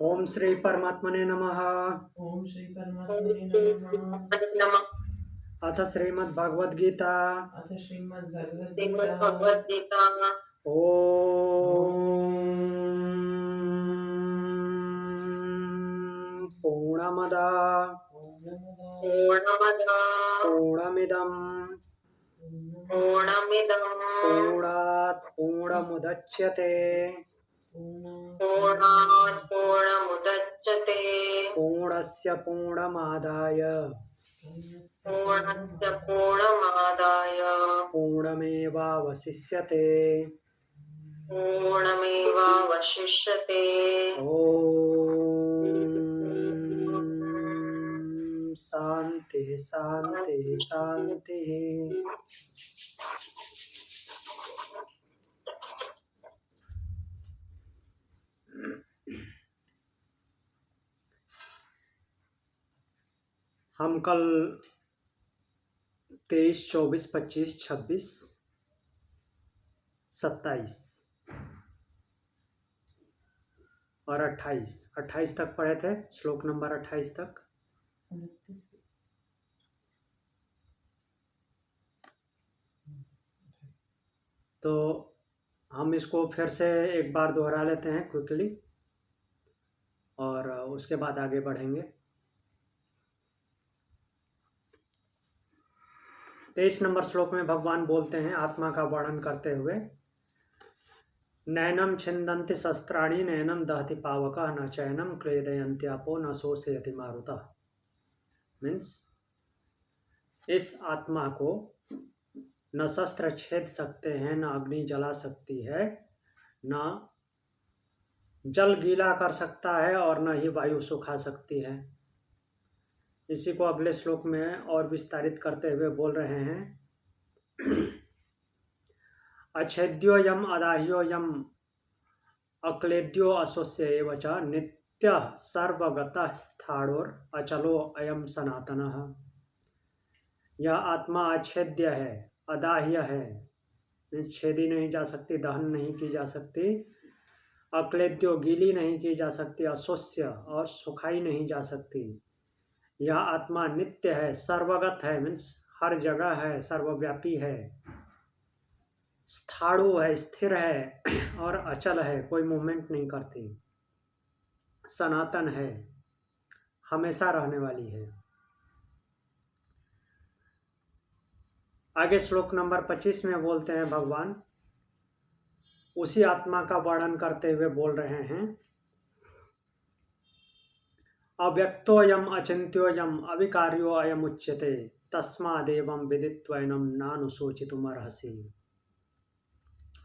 ओम श्री परमात्मने नमः। ओम श्री परमात्मने नमः। अथ श्रीमद् भगवद गीता। अथ श्रीमद् भगवद गीता। ओम पूर्णमदा पूर्णमिदं पूर्णात् पूर्णमुदच्यते पूर्णस्य पूर्णमादाय पूर्णमेवावशिष्यते। ओम शांति शांति शांति। हम कल 23, 24, 25, 26, 27 और 28 तक पढ़े थे। श्लोक नंबर 28 तक। तो हम इसको फिर से एक बार दोहरा लेते हैं क्विकली और उसके बाद आगे बढ़ेंगे। 23 नंबर श्लोक में भगवान बोलते हैं आत्मा का वर्णन करते हुए, नैनम छिन्दन्ति शस्त्राणि नैनम दहति पावकः न चैनम क्लेदयन्त्यापो न शोषयति मारुतः। मीन्स इस आत्मा को न शस्त्र छेद सकते हैं, न अग्नि जला सकती है, न जल गीला कर सकता है और न ही वायु सुखा सकती है। इसी को अगले श्लोक में और विस्तारित करते हुए बोल रहे हैं, अच्छेद्यो यम अदाह्यो यम अक्लेद्यो अशोष्य एव च नित्यः सर्वगतः स्थाणुर अचलो अयम सनातनः। यह आत्मा अछेद्य है, अदाह्य है, छेदी नहीं जा सकती, दहन नहीं की जा सकती, अक्लेद्यो गीली नहीं की जा सकती, अशोष्य और सुखाई नहीं जा सकती। यह आत्मा नित्य है, सर्वगत है, मीन्स हर जगह है, सर्वव्यापी है, स्थाणु है, स्थिर है और अचल है, कोई मूवमेंट नहीं करती, सनातन है, हमेशा रहने वाली है। आगे श्लोक नंबर 25 में बोलते हैं भगवान, उसी आत्मा का वर्णन करते हुए बोल रहे हैं, अव्यक्तोऽयम् अचिन्त्योऽयम् अविकार्यो अयम् उच्यते तस्मादेवं विदित्वैनं नानुशोचितुमर्हसि।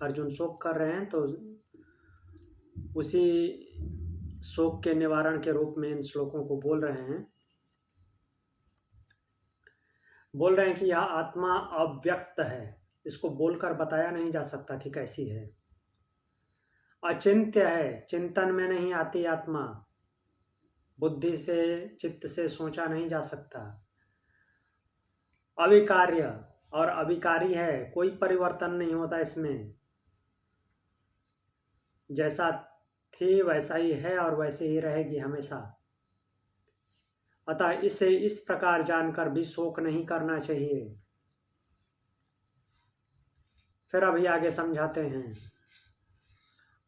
अर्जुन शोक कर रहे हैं तो उसी शोक के निवारण के रूप में इन श्लोकों को बोल रहे हैं। बोल रहे हैं कि यह आत्मा अव्यक्त है, इसको बोलकर बताया नहीं जा सकता कि कैसी है। अचिंत्य है, चिंतन में नहीं आती आत्मा, बुद्धि से चित्त से सोचा नहीं जा सकता। अविकार्य और अविकारी है, कोई परिवर्तन नहीं होता इसमें, जैसा थी वैसा ही है और वैसे ही रहेगी हमेशा। अतः इसे इस प्रकार जानकर भी शोक नहीं करना चाहिए। फिर अभी आगे समझाते हैं,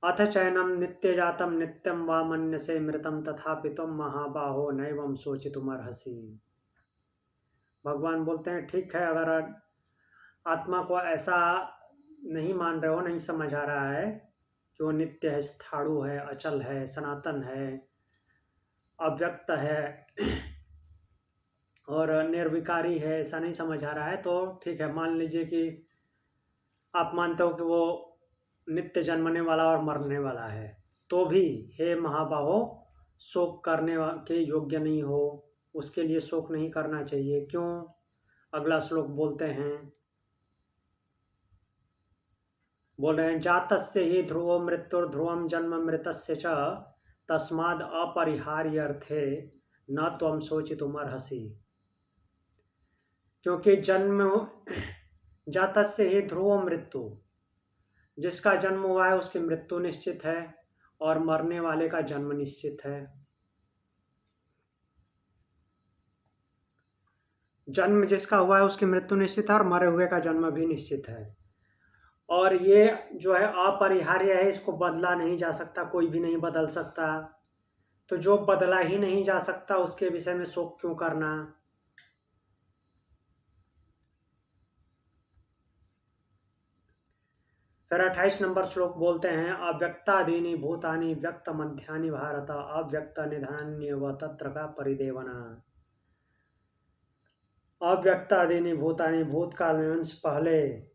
अथ चैनम नित्य जातम नित्यम वा मन्यसे मृतम तथापि तुम महाबाहो नैवं शोचितुमर्हसि। भगवान बोलते हैं ठीक है, अगर आत्मा को ऐसा नहीं मान रहे हो, नहीं समझ आ रहा है कि वो नित्य है, स्थाणु है, अचल है, सनातन है, अव्यक्त है और निर्विकारी है, ऐसा नहीं समझ आ रहा है, तो ठीक है, मान लीजिए कि आप मानते हो कि वो नित्य जन्मने वाला और मरने वाला है, तो भी हे महाबाहो शोक करने के योग्य नहीं हो, उसके लिए शोक नहीं करना चाहिए। क्यों? अगला श्लोक बोलते हैं, बोल रहे हैं, जातस्य ही ध्रुवो मृत्युर्ध्रुवम जन्म मृतस्य च तस्माद् अपरिहार्यर्थे न त्वं शोचितुमर्हसि। क्योंकि जन्म जातस्य ही ध्रुवो मृत्यु, जिसका जन्म हुआ है उसकी मृत्यु निश्चित है, और मरने वाले का जन्म निश्चित है। जन्म जिसका हुआ है उसकी मृत्यु निश्चित है और मरे हुए का जन्म भी निश्चित है। और ये जो है अपरिहार्य है, इसको बदला नहीं जा सकता, कोई भी नहीं बदल सकता। तो जो बदला ही नहीं जा सकता उसके विषय में शोक क्यों करना। फिर 28 नंबर श्लोक बोलते हैं, अव्यक्तादीनि भूतानि व्यक्त मध्यानि भारत अव्यक्त निधान्यव तत्र का परिदेवना। अव्यक्तादीनि भूतानि, भूतकाल में वंश पहले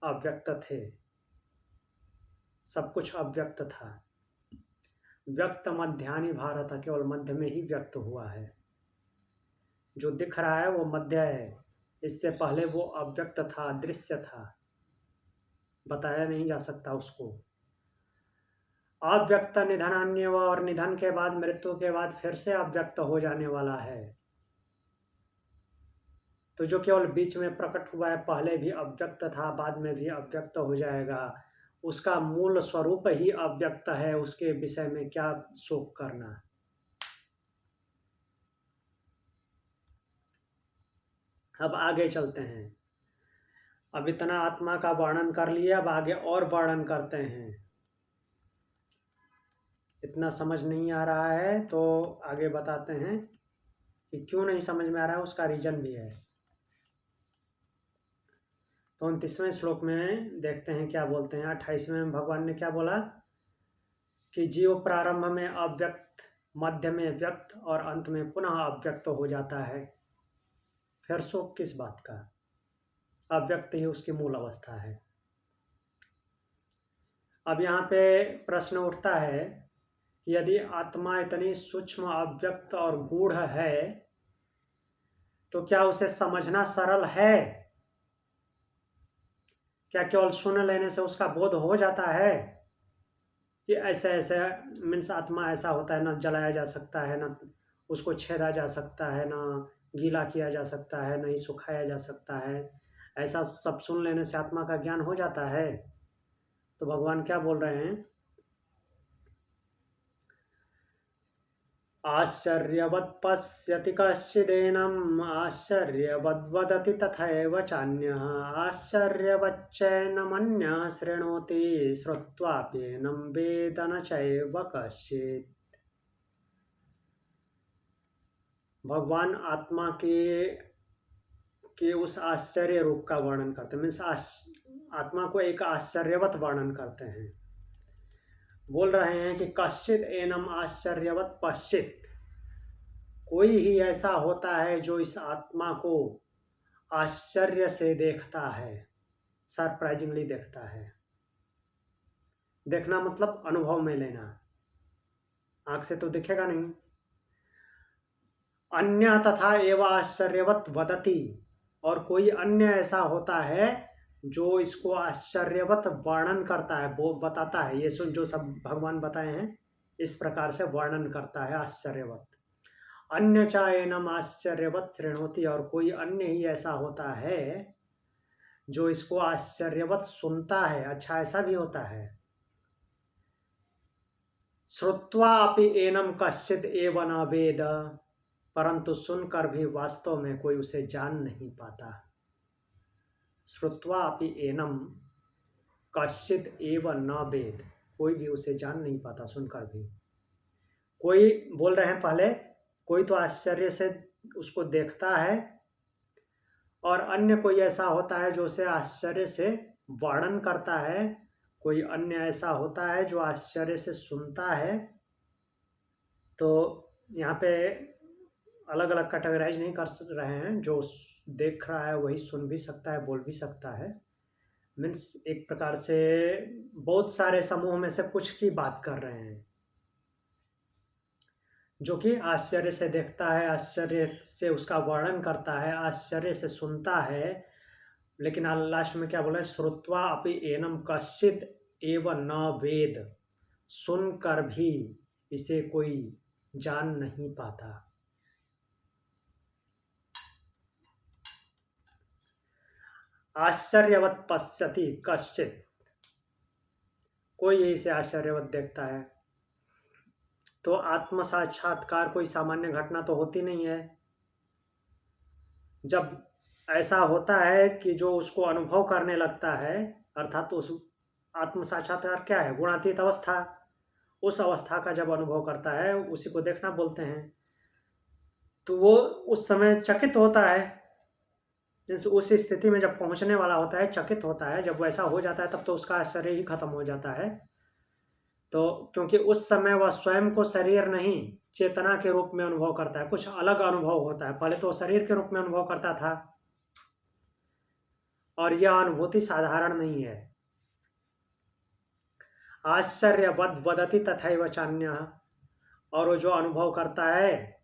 अव्यक्त थे, सब कुछ अव्यक्त था। व्यक्त मध्यानि भारत, केवल मध्य में ही व्यक्त हुआ है। जो दिख रहा है वो मध्य है, इससे पहले वो अव्यक्त था, अदृश्य था, बताया नहीं जा सकता उसको। अव्यक्त निधनान्यव, और निधन के बाद, मृत्यु के बाद फिर से अव्यक्त हो जाने वाला है। तो जो केवल बीच में प्रकट हुआ है, पहले भी अव्यक्त था, बाद में भी अव्यक्त हो जाएगा, उसका मूल स्वरूप ही अव्यक्त है, उसके विषय में क्या शोक करना। अब आगे चलते हैं। अब इतना आत्मा का वर्णन कर लिया, अब आगे और वर्णन करते हैं। इतना समझ नहीं आ रहा है तो आगे बताते हैं कि क्यों नहीं समझ में आ रहा है, उसका रीजन भी है। तो 29वें श्लोक में देखते हैं क्या बोलते हैं। 28वें में भगवान ने क्या बोला कि जीव प्रारंभ में अव्यक्त, मध्य में व्यक्त और अंत में पुनः अव्यक्त हो जाता है। फिर शोक किस बात का, अव्यक्त ही उसकी मूल अवस्था है। अब यहाँ पे प्रश्न उठता है कि यदि आत्मा इतनी सूक्ष्म, अव्यक्त और गूढ़ है तो क्या उसे समझना सरल है? क्या केवल सुन लेने से उसका बोध हो जाता है कि ऐसे ऐसे मीन्स आत्मा ऐसा होता है, ना जलाया जा सकता है, ना उसको छेदा जा सकता है, ना गीला किया जा सकता है, नहीं सुखाया जा सकता है, ऐसा सब सुन लेने से आत्मा का ज्ञान हो जाता है? तो भगवान क्या बोल रहे हैं, आश्चर्यवत् पश्यति कश्चिदेनम् आश्चर्यवद् वदति तथैव चान्यः आश्चर्यवच्चैनमन्यः शृणोति श्रुत्वाप्येनं वेद न चैव कश्चित्। भगवान आत्मा के उस आश्चर्य रूप का वर्णन करते हैं, मीन्स आत्मा को एक आश्चर्यवत वर्णन करते हैं। बोल रहे हैं कि कश्चित एनम आश्चर्यवत पश्चित, कोई ही ऐसा होता है जो इस आत्मा को आश्चर्य से देखता है, सरप्राइजिंगली देखता है। देखना मतलब अनुभव में लेना, आंख से तो दिखेगा नहीं। अन्य तथा एवं आश्चर्यवत वदति, और कोई अन्य ऐसा होता है जो इसको आश्चर्यवत वर्णन करता है, वो बताता है। ये सुन, जो सब भगवान बताए हैं इस प्रकार से वर्णन करता है आश्चर्यवत। अन्य चाएनम आश्चर्यवत शृणोति, और कोई अन्य ही ऐसा होता है जो इसको आश्चर्यवत सुनता है। अच्छा, ऐसा भी होता है। श्रुत्वा अपि एनम कश्चित एव न वेद, परंतु सुनकर भी वास्तव में कोई उसे जान नहीं पाता। श्रुत्वा अपि एनम कश्चित एव न वेद, कोई भी उसे जान नहीं पाता सुनकर भी। कोई बोल रहे हैं पहले, कोई तो आश्चर्य से उसको देखता है, और अन्य कोई ऐसा होता है जो उसे आश्चर्य से वर्णन करता है। कोई अन्य ऐसा होता है जो आश्चर्य से सुनता है। तो यहाँ पे अलग अलग कैटेगराइज नहीं कर रहे हैं, जो देख रहा है वही सुन भी सकता है, बोल भी सकता है। मीन्स एक प्रकार से बहुत सारे समूह में से कुछ की बात कर रहे हैं, जो कि आश्चर्य से देखता है, आश्चर्य से उसका वर्णन करता है, आश्चर्य से सुनता है। लेकिन लास्ट में क्या बोला है, श्रुत्वा अपि एनम कश्चित एव न वेद, सुनकर भी इसे कोई जान नहीं पाता। आश्चर्यवत पश्यति कश्चित, कोई इसे आश्चर्यवत देखता है। तो आत्म साक्षात्कार कोई सामान्य घटना तो होती नहीं है। जब ऐसा होता है कि जो उसको अनुभव करने लगता है, अर्थात उस आत्म साक्षात्कार क्या है? गुणातीत अवस्था। उस अवस्था का जब अनुभव करता है उसी को देखना बोलते हैं। तो वो उस समय चकित होता है, जैसे उस स्थिति में जब पहुंचने वाला होता है चकित होता है। जब वैसा हो जाता है तब तो उसका आश्चर्य ही खत्म हो जाता है। तो क्योंकि उस समय वह स्वयं को शरीर नहीं चेतना के रूप में अनुभव करता है, कुछ अलग अनुभव होता है। पहले तो शरीर के रूप में अनुभव करता था और यह अनुभूति साधारण नहीं है। आश्चर्यवद वदति तथैव चान्यः, और वो जो अनुभव करता है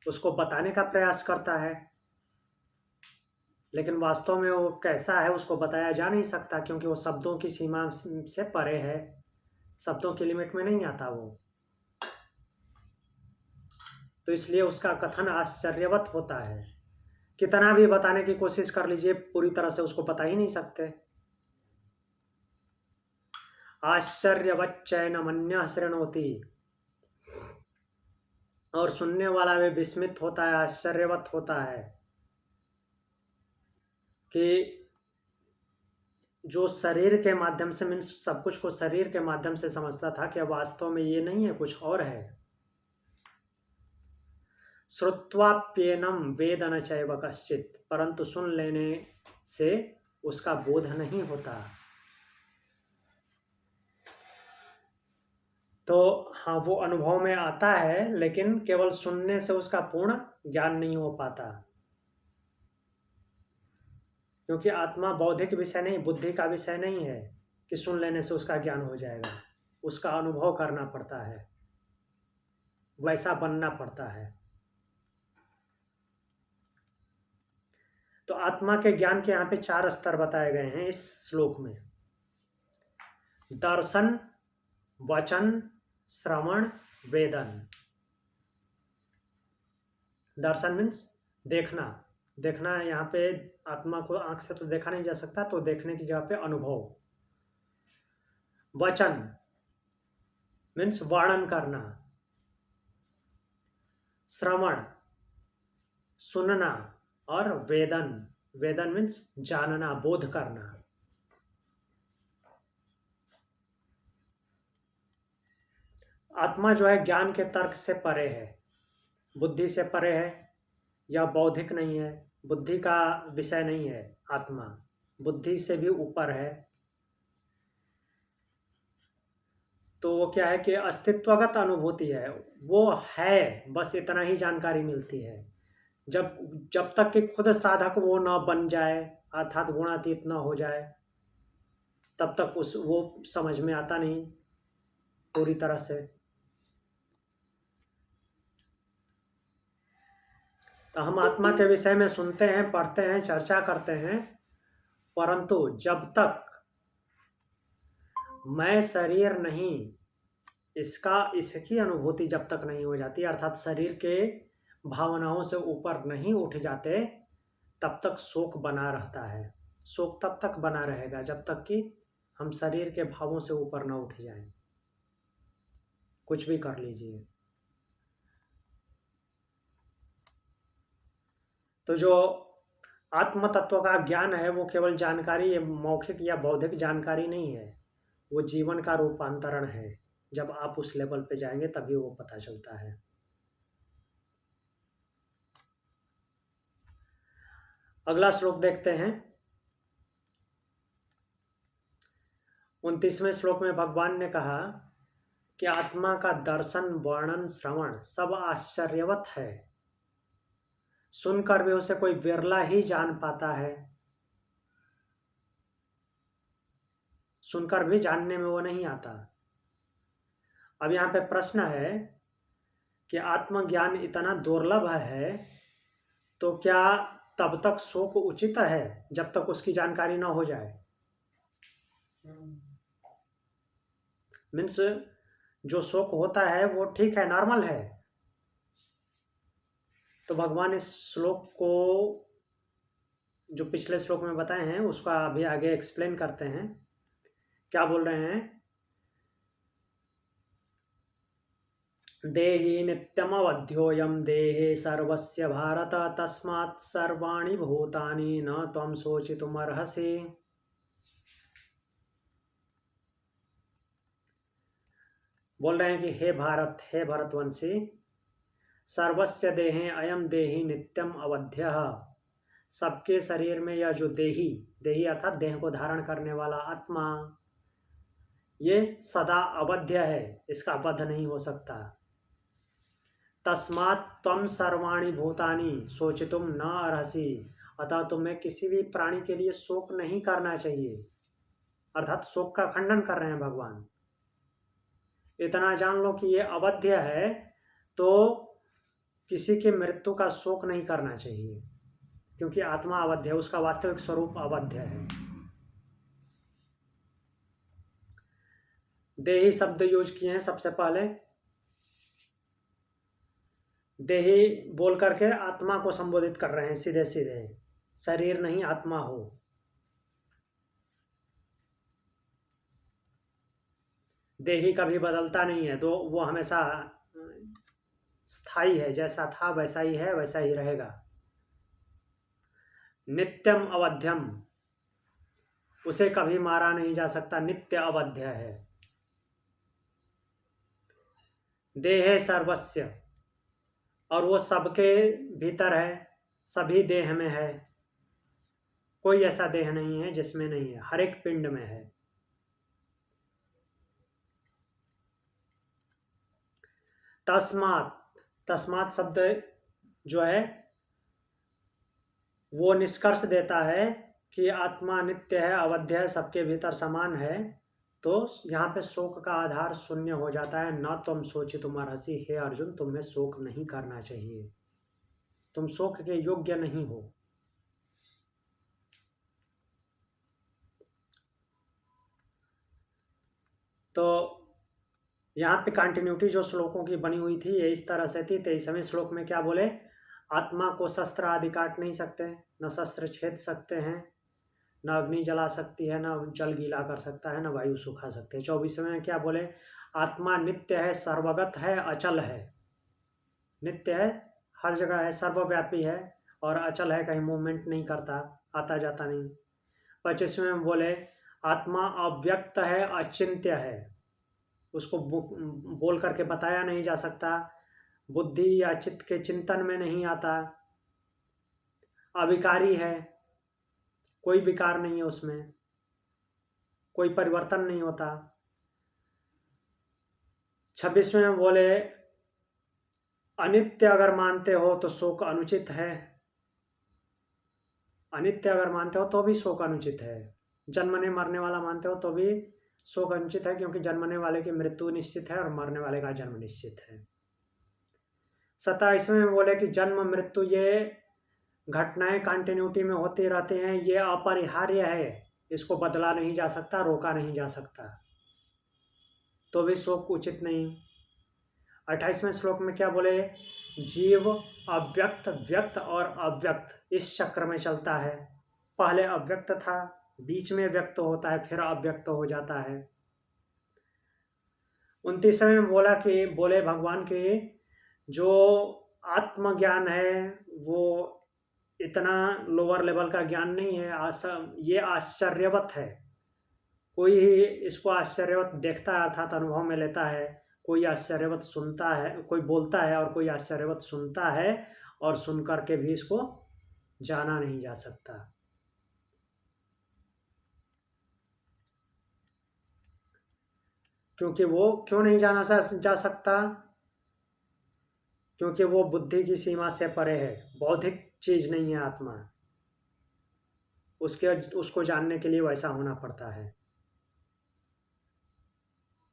उसको बताने का प्रयास करता है, लेकिन वास्तव में वो कैसा है उसको बताया जा नहीं सकता, क्योंकि वो शब्दों की सीमा से परे है, शब्दों की लिमिट में नहीं आता वो। तो इसलिए उसका कथन आश्चर्यवत होता है। कितना भी बताने की कोशिश कर लीजिए, पूरी तरह से उसको बता ही नहीं सकते। आश्चर्यवच्चैनमन्यः शृणोति, और सुनने वाला भी विस्मित होता है, आश्चर्यवत होता है कि जो शरीर के माध्यम से, मीन्स सब कुछ को शरीर के माध्यम से समझता था, कि वास्तव में ये नहीं है, कुछ और है। श्रुत्वाप्येनम वेद न चैव कश्चित्, परंतु सुन लेने से उसका बोध नहीं होता। तो हाँ, वो अनुभव में आता है, लेकिन केवल सुनने से उसका पूर्ण ज्ञान नहीं हो पाता, क्योंकि आत्मा बौद्धिक विषय नहीं, बुद्धि का विषय नहीं है कि सुन लेने से उसका ज्ञान हो जाएगा। उसका अनुभव करना पड़ता है, वैसा बनना पड़ता है। तो आत्मा के ज्ञान के यहाँ पे 4 स्तर बताए गए हैं इस श्लोक में। दर्शन, वचन, श्रवण, वेदन। दर्शन मीन्स देखना। देखना यहाँ पे आत्मा को आंख से तो देखा नहीं जा सकता, तो देखने की जगह पे अनुभव। वचन मीन्स वर्णन करना। श्रवण सुनना, और वेदन, वेदन मीन्स जानना, बोध करना। आत्मा जो है ज्ञान के तर्क से परे है, बुद्धि से परे है, या बौद्धिक नहीं है, बुद्धि का विषय नहीं है। आत्मा बुद्धि से भी ऊपर है। तो वो क्या है कि अस्तित्वगत अनुभूति है, वो है, बस इतना ही जानकारी मिलती है। जब जब तक कि खुद साधक वो ना बन जाए, अर्थात गुणातीत ना हो जाए, तब तक वो समझ में आता नहीं पूरी तरह से। तो हम आत्मा के विषय में सुनते हैं, पढ़ते हैं, चर्चा करते हैं, परंतु जब तक मैं शरीर नहीं, इसकी अनुभूति जब तक नहीं हो जाती, अर्थात शरीर के भावनाओं से ऊपर नहीं उठ जाते, तब तक शोक बना रहता है। शोक तब तक बना रहेगा जब तक कि हम शरीर के भावों से ऊपर ना उठ जाएं। कुछ भी कर लीजिए। तो जो आत्म तत्व का ज्ञान है वो केवल जानकारी, मौखिक या बौद्धिक जानकारी नहीं है, वो जीवन का रूपांतरण है। जब आप उस लेवल पे जाएंगे तभी वो पता चलता है। अगला श्लोक देखते हैं। 29वें श्लोक में भगवान ने कहा कि आत्मा का दर्शन, वर्णन, श्रवण सब आश्चर्यवत है। सुनकर भी उसे कोई विरला ही जान पाता है। सुनकर भी जानने में वो नहीं आता। अब यहाँ पे प्रश्न है कि आत्मज्ञान इतना दुर्लभ है, तो क्या तब तक शोक उचित है जब तक उसकी जानकारी ना हो जाए? मीन्स जो शोक होता है वो ठीक है, नॉर्मल है। तो भगवान इस श्लोक को जो पिछले श्लोक में बताए हैं उसका अभी आगे एक्सप्लेन करते हैं। क्या बोल रहे हैं देहि नित्यमवध्योऽयं देहे सर्वस्य भारत तस्मात् सर्वाणि भूतानि न त्वं शोचितुमर्हसि। बोल रहे हैं कि हे भारत, हे भरतवंशी, सर्वस्य देहे अयम देहि नित्यम अवध्यः, सबके शरीर में यह जो देही, देही अर्थात देह को धारण करने वाला आत्मा, ये सदा अवध्य है, इसका वध नहीं हो सकता। तस्मात् त्वं सर्वाणि भूतानि शोचितुम न अर्हसि, अतः तुम्हें किसी भी प्राणी के लिए शोक नहीं करना चाहिए। अर्थात शोक का खंडन कर रहे हैं भगवान। इतना जान लो कि ये अवध्य है, तो किसी की मृत्यु का शोक नहीं करना चाहिए, क्योंकि आत्मा अवध्य है, उसका वास्तविक स्वरूप अवध्य है। देही शब्द यूज किए हैं सबसे पहले। देही बोल करके आत्मा को संबोधित कर रहे हैं सीधे सीधे, शरीर नहीं आत्मा हो। देही कभी बदलता नहीं है, तो वो हमेशा स्थायी है, जैसा था वैसा ही है, वैसा ही रहेगा। नित्यम अवध्यम, उसे कभी मारा नहीं जा सकता, नित्य अवध्य है। देहे सर्वस्य, और वो सबके भीतर है, सभी देह में है, कोई ऐसा देह नहीं है जिसमें नहीं है, हर एक पिंड में है। तस्मात्, तस्मात् शब्द जो है वो निष्कर्ष देता है कि आत्मा नित्य है, अवध्य है, सबके भीतर समान है। तो यहाँ पे शोक का आधार शून्य हो जाता है। न तुम शोचितुमर्हसि, हे अर्जुन, तुम्हें शोक नहीं करना चाहिए, तुम शोक के योग्य नहीं हो। तो यहाँ पे कंटिन्यूटी जो श्लोकों की बनी हुई थी ये इस तरह से थी। 23वें श्लोक में क्या बोले? आत्मा को शस्त्र आदि काट नहीं सकते, न शस्त्र छेद सकते हैं, न अग्नि जला सकती है, न जल गीला कर सकता है, न वायु सुखा सकते हैं। 24वें में क्या बोले? आत्मा नित्य है, सर्वगत है, अचल है। नित्य है, हर जगह है, सर्वव्यापी है, और अचल है, कहीं मूवमेंट नहीं करता, आता जाता नहीं। 25वें में बोले आत्मा अव्यक्त है, अचिंत्य है, उसको बोल करके बताया नहीं जा सकता, बुद्धि या चित्त के चिंतन में नहीं आता, अविकारी है, कोई विकार नहीं है उसमें, कोई परिवर्तन नहीं होता। 26वें में बोले अनित्य अगर मानते हो तो शोक अनुचित है, अनित्य अगर मानते हो तो भी शोक अनुचित है, जन्मने मरने वाला मानते हो तो भी शोक अनुचित है, क्योंकि जन्मने वाले की मृत्यु निश्चित है और मरने वाले का जन्म निश्चित है। 27वें में बोले कि जन्म मृत्यु ये घटनाएं कंटिन्यूटी में होती रहती हैं, ये अपरिहार्य है, इसको बदला नहीं जा सकता, रोका नहीं जा सकता, तो भी शोक उचित नहीं। 28वें श्लोक में क्या बोले? जीव अव्यक्त, व्यक्त और अव्यक्त इस चक्र में चलता है। पहले अव्यक्त था, बीच में व्यक्त होता है, फिर अव्यक्त हो जाता है। 29वें में बोले भगवान के जो आत्मज्ञान है वो इतना लोअर लेवल का ज्ञान नहीं है, ये आश्चर्यवत है। कोई इसको आश्चर्यवत देखता है अर्थात अनुभव में लेता है, कोई आश्चर्यवत सुनता है, कोई बोलता है और कोई आश्चर्यवत सुनता है, और सुन करके भी इसको जाना नहीं जा सकता। क्योंकि वो क्यों नहीं जाना जा सकता? क्योंकि वो बुद्धि की सीमा से परे है, बौद्धिक चीज नहीं है आत्मा, उसको जानने के लिए वैसा होना पड़ता है,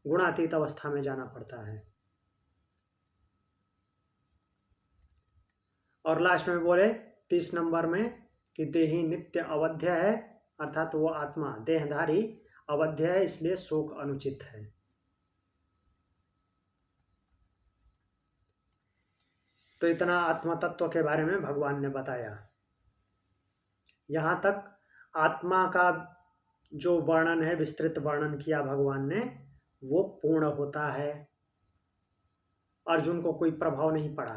गुणातीत अवस्था में जाना पड़ता है। और लास्ट में बोले 30 नंबर में कि देही नित्य अवध्य है, अर्थात वो आत्मा देहधारी अवध्य है, इसलिए शोक अनुचित है। तो इतना आत्मा तत्व के बारे में भगवान ने बताया। यहाँ तक आत्मा का जो वर्णन है, विस्तृत वर्णन किया भगवान ने, वो पूर्ण होता है। अर्जुन को कोई प्रभाव नहीं पड़ा,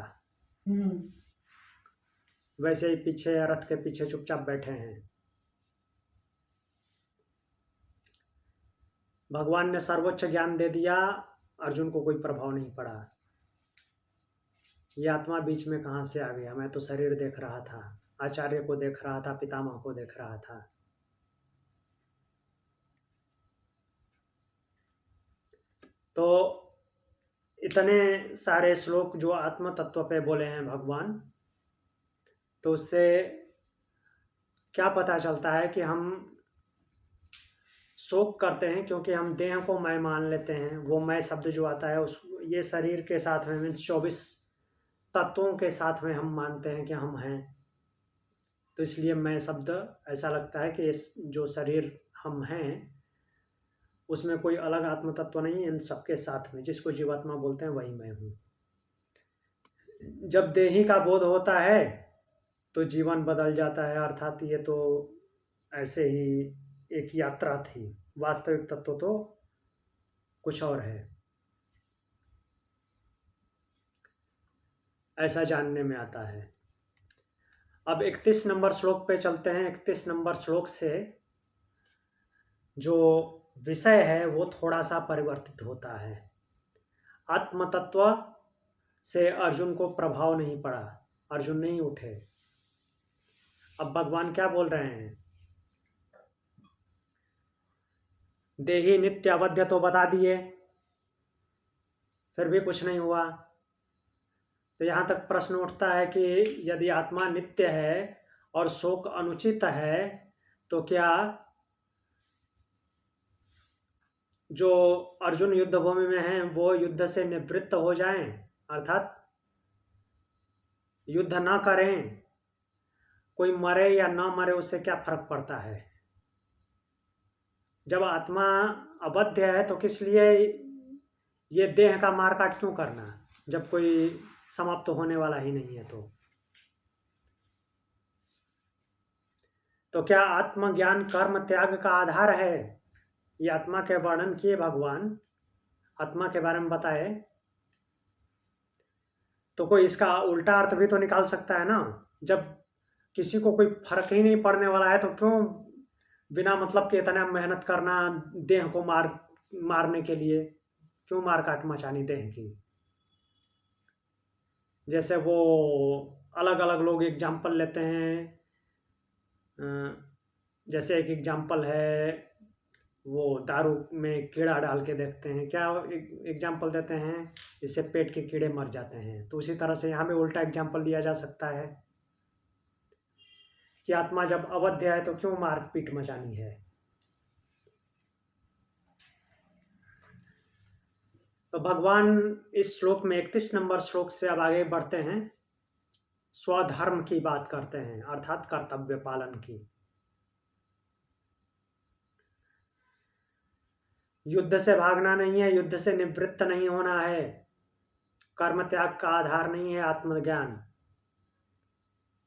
वैसे ही पीछे रथ के पीछे चुपचाप बैठे हैं। भगवान ने सर्वोच्च ज्ञान दे दिया, अर्जुन को कोई प्रभाव नहीं पड़ा। ये आत्मा बीच में कहाँ से आ गया? मैं तो शरीर देख रहा था, आचार्य को देख रहा था, पितामह को देख रहा था। तो इतने सारे श्लोक जो आत्म तत्व पे बोले हैं भगवान, तो उससे क्या पता चलता है कि हम शोक करते हैं क्योंकि हम देह को मैं मान लेते हैं। वो मैं शब्द जो आता है उस ये शरीर के साथ में मीन्स 24 तत्वों के साथ में हम मानते हैं कि हम हैं, तो इसलिए मैं शब्द ऐसा लगता है कि इस जो शरीर हम हैं उसमें कोई अलग आत्म तत्व नहीं, इन सबके साथ में जिसको जीवात्मा बोलते हैं वही मैं हूँ। जब देही का बोध होता है तो जीवन बदल जाता है, अर्थात ये तो ऐसे ही एक यात्रा थी, वास्तविक तत्व तो कुछ और है, ऐसा जानने में आता है। अब 31 नंबर श्लोक पे चलते हैं। 31 नंबर श्लोक से जो विषय है वो थोड़ा सा परिवर्तित होता है। आत्मतत्व से अर्जुन को प्रभाव नहीं पड़ा, अर्जुन नहीं उठे। अब भगवान क्या बोल रहे हैं? देही नित्य अवध्य तो बता दिए, फिर भी कुछ नहीं हुआ। तो यहाँ तक प्रश्न उठता है कि यदि आत्मा नित्य है और शोक अनुचित है तो क्या जो अर्जुन युद्ध भूमि में हैं वो युद्ध से निवृत्त हो जाएं, अर्थात युद्ध ना करें? कोई मरे या ना मरे उससे क्या फर्क पड़ता है? जब आत्मा अवध्य है तो किस लिए ये देह का मार काट क्यों करना, जब कोई समाप्त होने वाला ही नहीं है? तो क्या आत्मज्ञान कर्म त्याग का आधार है? ये आत्मा के वर्णन किए भगवान, आत्मा के बारे में बताए, तो कोई इसका उल्टा अर्थ भी तो निकाल सकता है ना। जब किसी को कोई फर्क ही नहीं पड़ने वाला है तो क्यों बिना मतलब के इतना मेहनत करना देह को मारने के लिए? क्यों मार काट मचानी देह की? जैसे वो अलग अलग लोग एग्जाम्पल लेते हैं, जैसे एक एग्जाम्पल है वो दारू में कीड़ा डाल के देखते हैं, क्या एग्जाम्पल देते हैं? इससे पेट के कीड़े मर जाते हैं। तो उसी तरह से यहाँ भी उल्टा एग्जाम्पल लिया जा सकता है कि आत्मा जब अवध्य है तो क्यों मारपीट मचानी है। तो भगवान इस श्लोक में 31 नंबर श्लोक से अब आगे बढ़ते हैं, स्वधर्म की बात करते हैं, अर्थात कर्तव्य पालन की। युद्ध से भागना नहीं है, युद्ध से निवृत्त नहीं होना है, कर्म त्याग का आधार नहीं है आत्मज्ञान,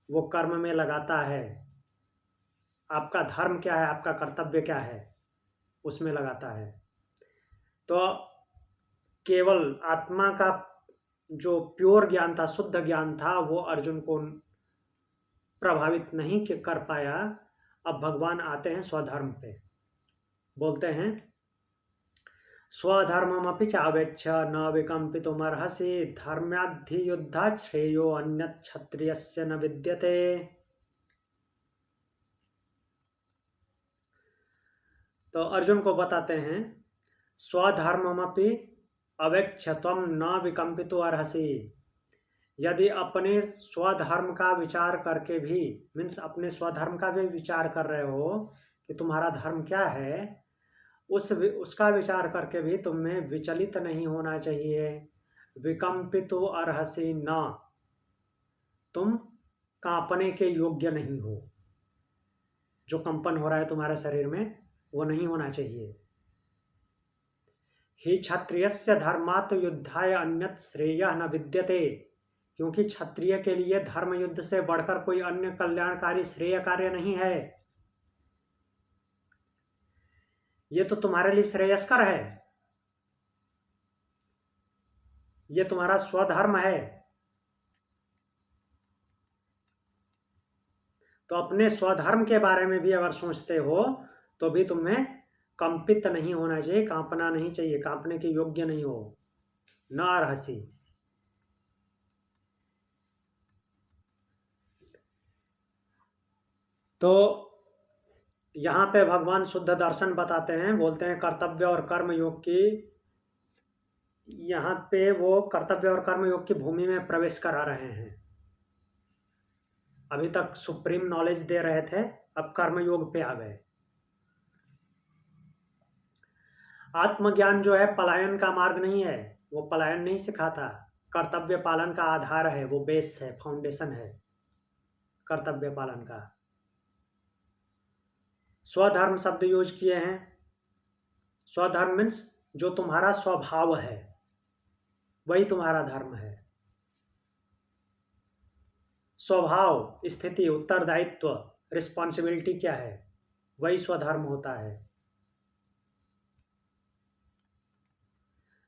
वो कर्म में लगाता है। आपका धर्म क्या है, आपका कर्तव्य क्या है, उसमें लगाता है। तो केवल आत्मा का जो प्योर ज्ञान था, शुद्ध ज्ञान था, वो अर्जुन को प्रभावित नहीं कर पाया। अब भगवान आते हैं स्वधर्म पे, बोलते हैं स्वधर्ममपि चावेच्छ न विकम्पितुमर्हसि धर्म्याधियुद्धात् श्रेयो अन्यत् क्षत्रियस्य न विद्यते। तो अर्जुन को बताते हैं स्वधर्ममपि अवेक्ष त्वं न विकम्पितो अर्हसि। यदि अपने स्वधर्म का विचार करके भी, मीन्स अपने स्वधर्म का भी विचार कर रहे हो कि तुम्हारा धर्म क्या है, उसका विचार करके भी तुम्हें विचलित नहीं होना चाहिए। विकम्पितो अर्हसि न, तुम कांपने के योग्य नहीं हो। जो कंपन हो रहा है तुम्हारे शरीर में वो नहीं होना चाहिए। ही क्षत्रियस्य धर्मात् युद्धाय अन्यत् श्रेयः न विद्यते, क्योंकि क्षत्रिय के लिए धर्म युद्ध से बढ़कर कोई अन्य कल्याणकारी श्रेय कार्य नहीं है। ये तो तुम्हारे लिए श्रेयस्कर है। ये तुम्हारा स्वधर्म है। तो अपने स्वधर्म के बारे में भी अगर सोचते हो तो भी तुम्हें कंपित नहीं होना चाहिए, कांपना नहीं चाहिए, कांपने के योग्य नहीं हो। न अर्हसि। तो यहाँ पे भगवान शुद्ध दर्शन बताते हैं, बोलते हैं कर्तव्य और कर्म योग की, यहाँ पे वो कर्तव्य और कर्म योग की भूमि में प्रवेश करा रहे हैं। अभी तक सुप्रीम नॉलेज दे रहे थे, अब कर्म योग पे आ गए। आत्मज्ञान जो है पलायन का मार्ग नहीं है, वो पलायन नहीं सिखाता। कर्तव्य पालन का आधार है, वो बेस है, फाउंडेशन है कर्तव्य पालन का। स्वधर्म शब्द यूज किए हैं। स्वधर्म मीन्स जो तुम्हारा स्वभाव है वही तुम्हारा धर्म है। स्वभाव, स्थिति, उत्तरदायित्व, रिस्पॉन्सिबिलिटी क्या है, वही स्वधर्म होता है।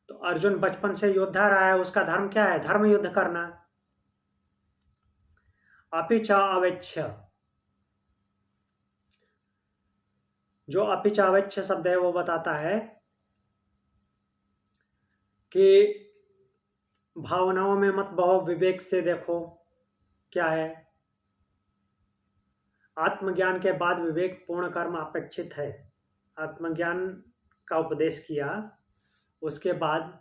तो अर्जुन बचपन से योद्धा रहा है, उसका धर्म क्या है? धर्म युद्ध करना। अपि च अवेच्छ, जो अपि च अवेच्छ शब्द है वो बताता है कि भावनाओं में मत बहो, विवेक से देखो क्या है। आत्मज्ञान के बाद विवेक पूर्ण कर्म अपेक्षित है। आत्मज्ञान का उपदेश किया, उसके बाद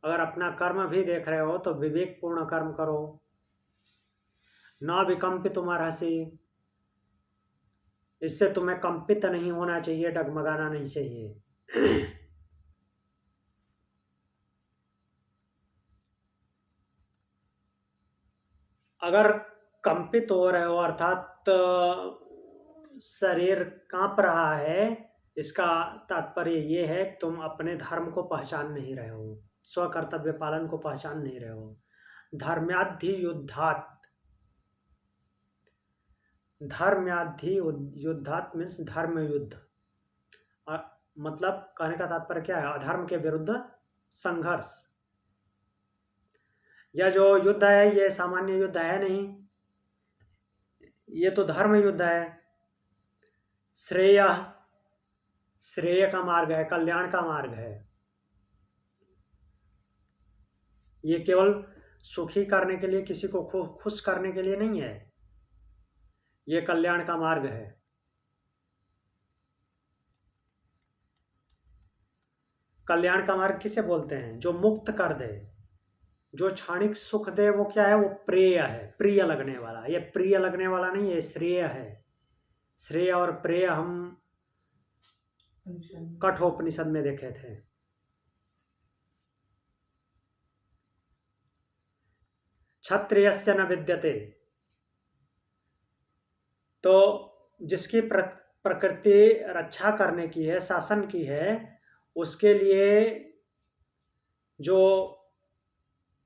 अगर अपना कर्म भी देख रहे हो तो विवेक पूर्ण कर्म करो। ना विकम्पित अर्हसि, इससे तुम्हें कंपित नहीं होना चाहिए, डगमगाना नहीं चाहिए। अगर कंपित हो रहे हो अर्थात शरीर कांप रहा है, इसका तात्पर्य ये है कि तुम अपने धर्म को पहचान नहीं रहे हो, स्व कर्तव्य पालन को पहचान नहीं रहे हो। धर्म्याधि युद्धात, धर्म्याधि युद्धात मीन्स धर्म युद्ध। मतलब कहने का तात्पर्य क्या है? अधर्म के विरुद्ध संघर्ष। यह जो युद्ध है ये सामान्य युद्ध है नहीं, ये तो धर्म युद्ध है। श्रेय, श्रेय का मार्ग है, कल्याण का मार्ग है। ये केवल सुखी करने के लिए, किसी को खुश करने के लिए नहीं है, ये कल्याण का मार्ग है। कल्याण का मार्ग किसे बोलते हैं? जो मुक्त कर दे, जो क्षणिक सुख दे, वो क्या है? वो प्रेय है, प्रिय लगने वाला। ये प्रिय लगने वाला नहीं है, श्रेय है। श्रेय और प्रेय हम कठोपनिषद में देखे थे। क्षत्रियस्य न विद्यते, तो जिसकी प्रकृति रक्षा करने की है, शासन की है, उसके लिए जो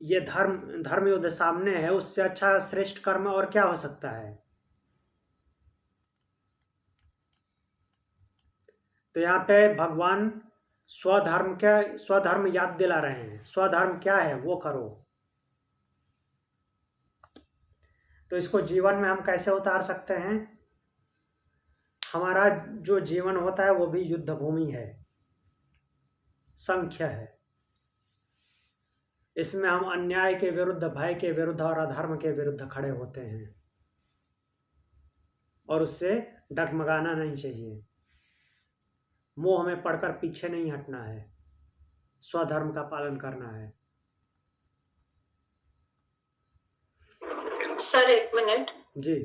ये धर्म युद्ध सामने है, उससे अच्छा श्रेष्ठ कर्म और क्या हो सकता है? तो यहाँ पे भगवान स्वधर्म याद दिला रहे हैं। स्वधर्म क्या है वो करो। तो इसको जीवन में हम कैसे उतार सकते हैं? हमारा जो जीवन होता है वो भी युद्ध भूमि है, संख्य है। इसमें हम अन्याय के विरुद्ध, भय के विरुद्ध और अधर्म के विरुद्ध खड़े होते हैं, और उससे डगमगाना नहीं चाहिए। मोह में पड़कर पीछे नहीं हटना है, स्वधर्म का पालन करना है। सर एक मिनट जी।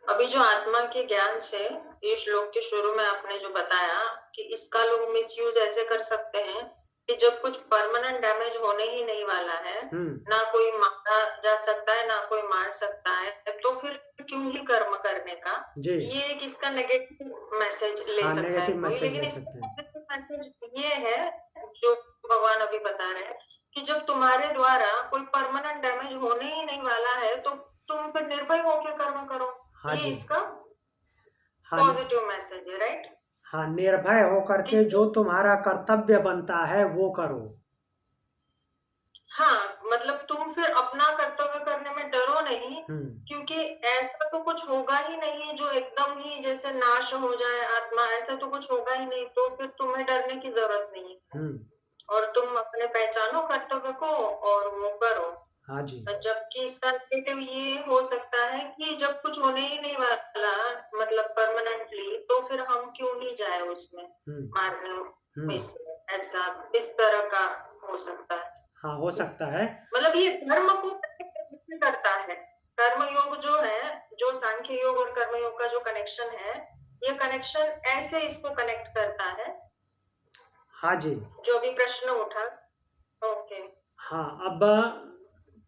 अभी जो आत्मा के ज्ञान से ये श्लोक के शुरू में आपने जो बताया कि इसका लोग मिसयूज ऐसे कर सकते हैं कि जब कुछ परमानेंट डैमेज होने ही नहीं वाला है, ना कोई मारा जा सकता है, ना कोई मार सकता है, तो फिर क्यों ही कर्म करने का? ये एक इसका नेगेटिव मैसेज ले सकता है कोई, लेकिन इसका मैसेज ये है जो भगवान अभी बता रहे हैं कि जब तुम्हारे द्वारा कोई परमानेंट डैमेज होने ही नहीं वाला है तो तुम फिर निर्भय होकर कर्म करो। हाँ, ये इसका पॉजिटिव मैसेज है, राइट? हाँ, निर्भय होकर के जो तुम्हारा कर्तव्य बनता है वो करो। हाँ, मतलब तुम फिर अपना कर्तव्य करने में डरो नहीं, क्योंकि ऐसा तो कुछ होगा ही नहीं जो एकदम ही जैसे नाश हो जाए आत्मा, ऐसा तो कुछ होगा ही नहीं, तो फिर तुम्हें डरने की जरूरत नहीं है। और तुम अपने पहचानो कर्तव्य को और वो करो। हाँ जी। जबकि इसका नेगेटिव ये हो सकता है कि जब कुछ होने ही नहीं वाला, मतलब परमानेंटली, तो फिर हम क्यों नहीं जाए उसमें मारने, इसमें ऐसा इस तरह का हो सकता है। हाँ, हो सकता है। मतलब ये धर्म को करता है। कर्म योग जो है, जो सांख्य योग और कर्म योग का जो कनेक्शन है, ये कनेक्शन ऐसे इसको कनेक्ट करता है। हाँ जी। जो भी प्रश्न उठा। ओके। हाँ, अब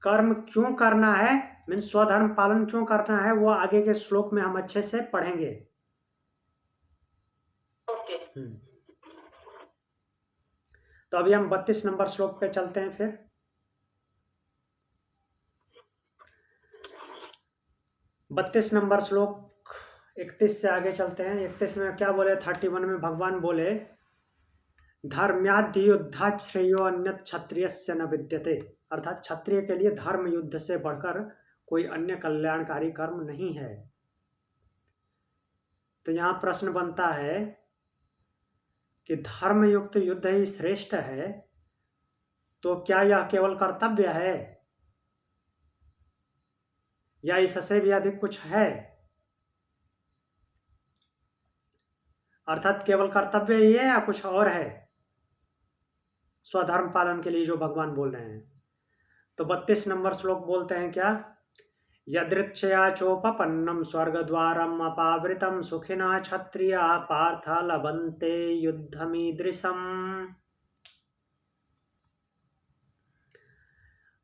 कर्म क्यों करना है, मीन्स स्वधर्म पालन क्यों करना है, वो आगे के श्लोक में हम अच्छे से पढ़ेंगे। ओके। तो अभी हम 32 नंबर श्लोक पे चलते हैं फिर। 32 नंबर श्लोक 31 से आगे चलते हैं। 31 में क्या बोले, 31 में भगवान बोले, धर्म्याद्य युद्धात् श्रेयो अन्यत् क्षत्रियस्य न विद्यते। अर्थात क्षत्रिय के लिए धर्म युद्ध से बढ़कर कोई अन्य कल्याणकारी कर्म नहीं है। तो यहाँ प्रश्न बनता है कि धर्म युक्त युद्ध ही श्रेष्ठ है, तो क्या यह केवल कर्तव्य है या इससे भी अधिक कुछ है? अर्थात केवल कर्तव्य ही है या कुछ और है स्वधर्म पालन के लिए जो भगवान बोल रहे हैं? तो 32 नंबर श्लोक बोलते हैं क्या, यदृच्छया चोपपन्नम स्वर्गद्वारम अपावृतम सुखिना क्षत्रिया पार्थ लभन्ते युद्धमीदृशम।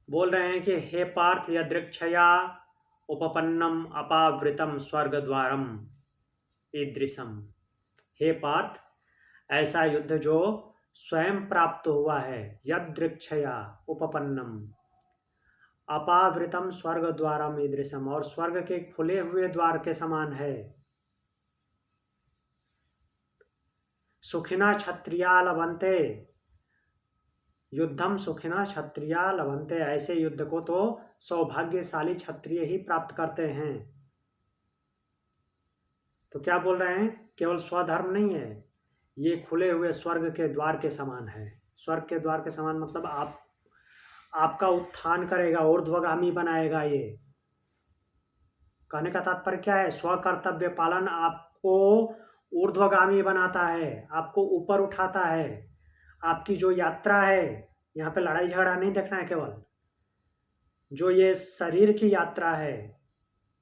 बोल रहे हैं कि हे पार्थ, यदृच्छया उपपन्नम अपावृतम स्वर्गद्वारम ईदृशम। हे पार्थ, ऐसा युद्ध जो स्वयं प्राप्त हुआ है, यदृच्छया उपपन्नम अपावृतम स्वर्ग द्वारम ईदृशम, और स्वर्ग के खुले हुए द्वार के समान है। सुखिना क्षत्रिया लभन्ते, युद्धम सुखिना क्षत्रिया लभन्ते, ऐसे युद्ध को तो सौभाग्यशाली क्षत्रिय ही प्राप्त करते हैं। तो क्या बोल रहे हैं, केवल स्वधर्म नहीं है, ये खुले हुए स्वर्ग के द्वार के समान है। स्वर्ग के द्वार के समान मतलब आपका उत्थान करेगा, ऊर्ध्वगामी बनाएगा। ये कहने का तात्पर्य क्या है, स्व कर्तव्य पालन आपको ऊर्ध्वगामी बनाता है, आपको ऊपर उठाता है। आपकी जो यात्रा है, यहाँ पे लड़ाई झगड़ा नहीं देखना है केवल, जो ये शरीर की यात्रा है,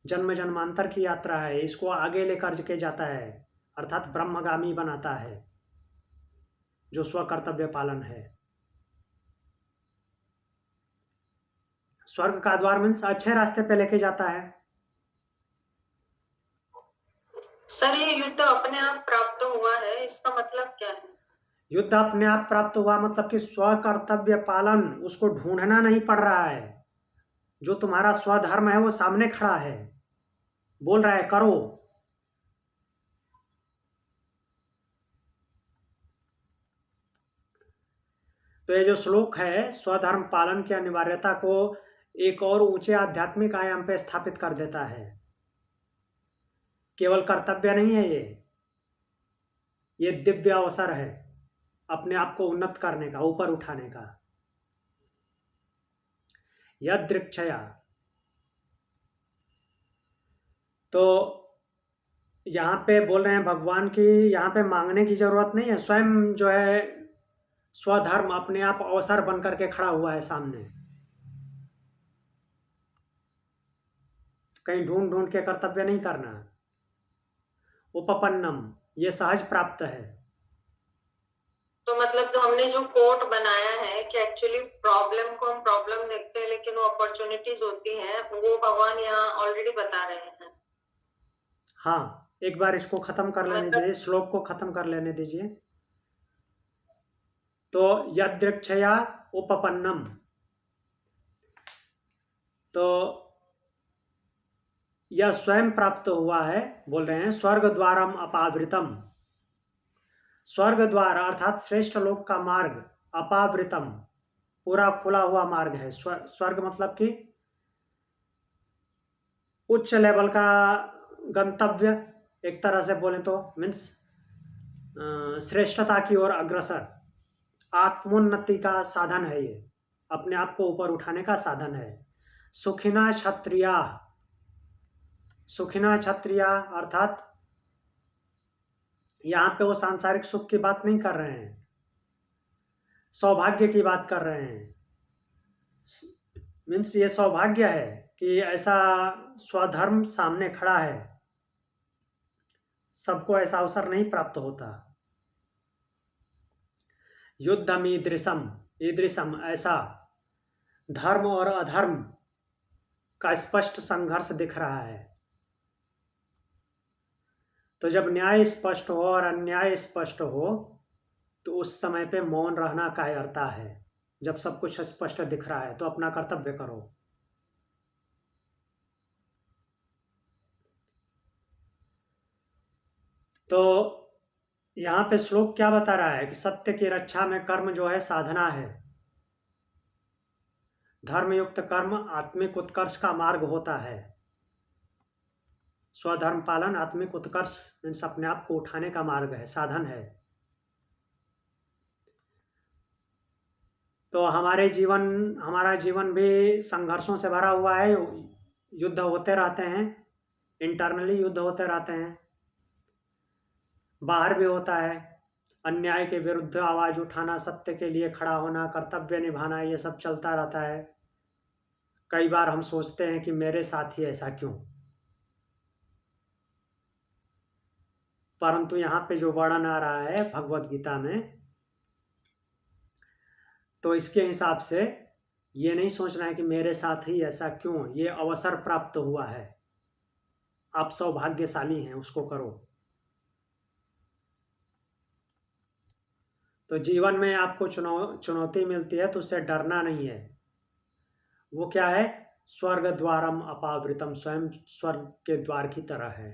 जन्म जन्मांतर की यात्रा है, इसको आगे लेकर के जाता है, अर्थात ब्रह्मगामी बनाता है जो स्व कर्तव्य पालन है। स्वर्ग का द्वार मीन्स अच्छे रास्ते पे लेके जाता है। सर, ये युद्ध अपने आप प्राप्त हुआ है, इसका मतलब क्या है? युद्ध अपने आप प्राप्त हुआ मतलब कि स्व कर्तव्य पालन, उसको ढूंढना नहीं पड़ रहा है। जो तुम्हारा स्वधर्म है वो सामने खड़ा है, बोल रहा है करो। तो ये जो श्लोक है स्वधर्म पालन की अनिवार्यता को एक और ऊंचे आध्यात्मिक आयाम पे स्थापित कर देता है। केवल कर्तव्य नहीं है ये दिव्य अवसर है अपने आप को उन्नत करने का, ऊपर उठाने का। यदृच्छया, तो यहाँ पे बोल रहे हैं भगवान की, यहाँ पे मांगने की जरूरत नहीं है, स्वयं जो है स्वधर्म अपने आप अवसर बन करके खड़ा हुआ है सामने। कहीं ढूंढ ढूंढ के कर्तव्य नहीं करना। उपपन्नम, ये सहज प्राप्त है। तो मतलब तो हमने जो कोट बनाया है कि एक्चुअली प्रॉब्लम को हम प्रॉब्लम देखते हैं, लेकिन वो अपॉर्चुनिटीज होती हैं, वो भगवान यहाँ ऑलरेडी बता रहे हैं। हाँ, एक बार इसको खत्म कर लेने दीजिए, श्लोक को खत्म कर लेने दीजिए। तो यदृच्छया उपपन्नम, तो यह स्वयं प्राप्त हुआ है, बोल रहे हैं स्वर्ग द्वारम अपावृतम। स्वर्ग द्वार अर्थात श्रेष्ठ लोक का मार्ग, अपावृतम पूरा खुला हुआ मार्ग है। स्वर्ग मतलब कि उच्च लेवल का गंतव्य, एक तरह से बोलें तो मीन्स श्रेष्ठता की ओर अग्रसर, आत्मोन्नति का साधन है ये, अपने आप को ऊपर उठाने का साधन है। सुखिना क्षत्रिया, सुखिना क्षत्रिया अर्थात यहाँ पे वो सांसारिक सुख की बात नहीं कर रहे हैं, सौभाग्य की बात कर रहे हैं। मीन्स ये सौभाग्य है कि ऐसा स्वधर्म सामने खड़ा है, सबको ऐसा अवसर नहीं प्राप्त होता। युद्धम ईदृशम, ईदृशम ऐसा धर्म और अधर्म का स्पष्ट संघर्ष दिख रहा है। तो जब न्याय स्पष्ट हो और अन्याय स्पष्ट हो तो उस समय पे मौन रहना कायरता है। जब सब कुछ स्पष्ट दिख रहा है तो अपना कर्तव्य करो। तो यहाँ पे श्लोक क्या बता रहा है कि सत्य की रक्षा में कर्म जो है साधना है। धर्मयुक्त कर्म आत्मिक उत्कर्ष का मार्ग होता है। स्वधर्म पालन आत्मिक उत्कर्ष मीन्स अपने आप को उठाने का मार्ग है, साधन है। तो हमारा जीवन भी संघर्षों से भरा हुआ है। युद्ध होते रहते हैं, इंटरनली युद्ध होते रहते हैं, बाहर भी होता है। अन्याय के विरुद्ध आवाज उठाना, सत्य के लिए खड़ा होना, कर्तव्य निभाना, ये सब चलता रहता है। कई बार हम सोचते हैं कि मेरे साथ ही ऐसा क्यों, परंतु यहाँ पे जो वर्णन आ रहा है भगवत गीता में, तो इसके हिसाब से ये नहीं सोचना है कि मेरे साथ ही ऐसा क्यों, ये अवसर प्राप्त हुआ है, आप सौभाग्यशाली हैं, उसको करो। तो जीवन में आपको चुनौती मिलती है तो उससे डरना नहीं है। वो क्या है? स्वर्ग द्वारम अपावृतम, स्वयं स्वर्ग के द्वार की तरह है,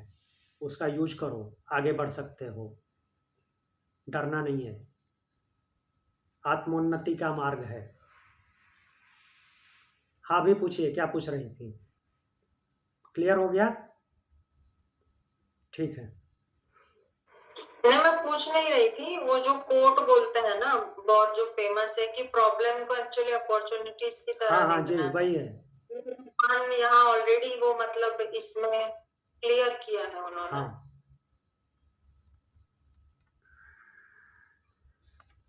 उसका यूज करो, आगे बढ़ सकते हो, डरना नहीं है। आत्मोन्नति का मार्ग है। हाँ भी पूछिए, क्या पूछ रही थी? क्लियर हो गया? ठीक है। नहीं, मैं पूछ नहीं रही थी, वो जो कोट बोलते हैं ना, बहुत जो फेमस है कि प्रॉब्लम को एक्चुअली अपॉर्चुनिटीज की तरह हाँ हाँ जी, देखना है। वही है। भगवान यहाँ ऑलरेडी वो मतलब इसमें क्लियर किया है उन्होंने। हाँ,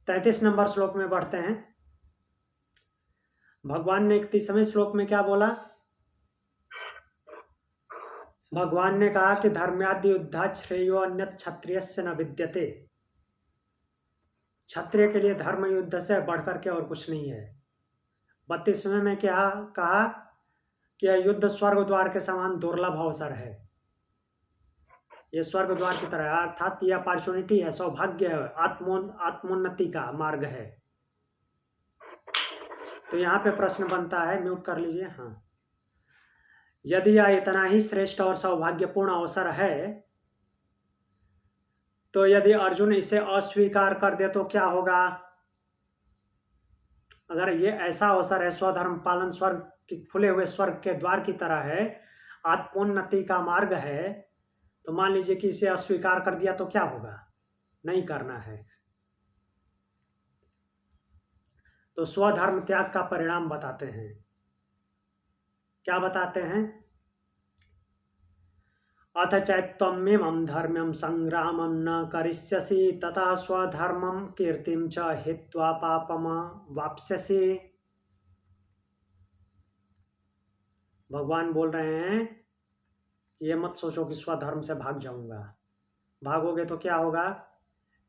33 नंबर श्लोक में बढ़ते हैं। भगवान ने 31वें श्लोक में क्या बोला? भगवान ने कहा कि धर्म्यादि युद्धात् श्रेयो अन्यत् क्षत्रियस्य न विद्यते। क्षत्रिय के लिए धर्म युद्ध से बढ़कर के और कुछ नहीं है। 32वें में क्या कहा कि यह युद्ध स्वर्ग द्वार के समान दुर्लभ अवसर है। ये स्वर्ग द्वार की तरह, अर्थात यह अपॉर्चुनिटी है, सौभाग्य है, आत्मोन्नति का मार्ग है। तो यहाँ पे प्रश्न बनता है, म्यूट कर लीजिए। हाँ, यदि यह इतना ही श्रेष्ठ और सौभाग्यपूर्ण अवसर है तो यदि अर्जुन इसे अस्वीकार कर दे तो क्या होगा? अगर ये ऐसा अवसर है, स्वधर्म पालन स्वर्ग के खुले हुए स्वर्ग के द्वार की तरह है, आत्मोन्नति का मार्ग है, तो मान लीजिए कि इसे अस्वीकार कर दिया तो क्या होगा? नहीं करना है। तो स्वधर्म त्याग का परिणाम बताते हैं। क्या बताते हैं? अथ चैत्त्वमिमं धर्म्यं संग्रामं न करिष्यसि तथा स्वधर्मं कीर्तिं च हित्वा पापम वाप्स्यसि। भगवान बोल रहे हैं कि ये मत सोचो कि स्वधर्म से भाग जाऊंगा। भागोगे तो क्या होगा?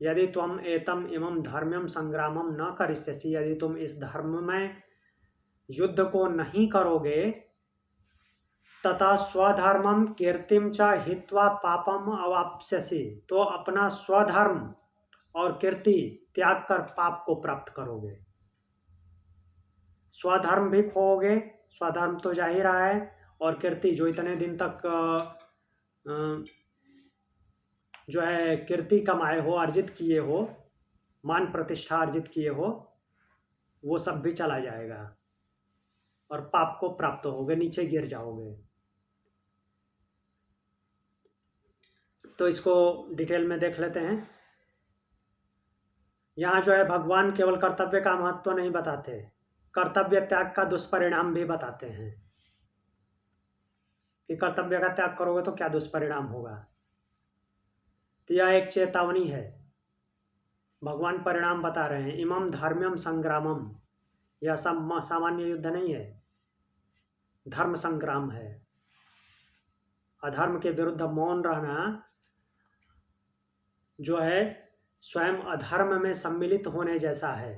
यदि तुम एतम इमं धर्म्यम संग्रामम न करिष्यसि, यदि तुम इस धर्म में युद्ध को नहीं करोगे, तथा स्वधर्मम कीर्तिम च हित्वा पापम अवाप्स्यसि, तो अपना स्वधर्म और कीर्ति त्याग कर पाप को प्राप्त करोगे। स्वधर्म भी खोओगे, स्वधर्म तो जा ही रहा है, और कीर्ति जो इतने दिन तक जो है कीर्ति कमाए हो, अर्जित किए हो, मान प्रतिष्ठा अर्जित किए हो, वो सब भी चला जाएगा और पाप को प्राप्त होगे, नीचे गिर जाओगे। तो इसको डिटेल में देख लेते हैं। यहाँ जो है भगवान केवल कर्तव्य का महत्व नहीं बताते, कर्तव्य त्याग का दुष्परिणाम भी बताते हैं कि कर्तव्य का त्याग करोगे तो क्या दुष्परिणाम होगा। तो यह एक चेतावनी है, भगवान परिणाम बता रहे हैं। इमम धर्म्यम संग्रामम, यह सामान्य युद्ध नहीं है, धर्म संग्राम है। अधर्म के विरुद्ध मौन रहना जो है स्वयं अधर्म में सम्मिलित होने जैसा है।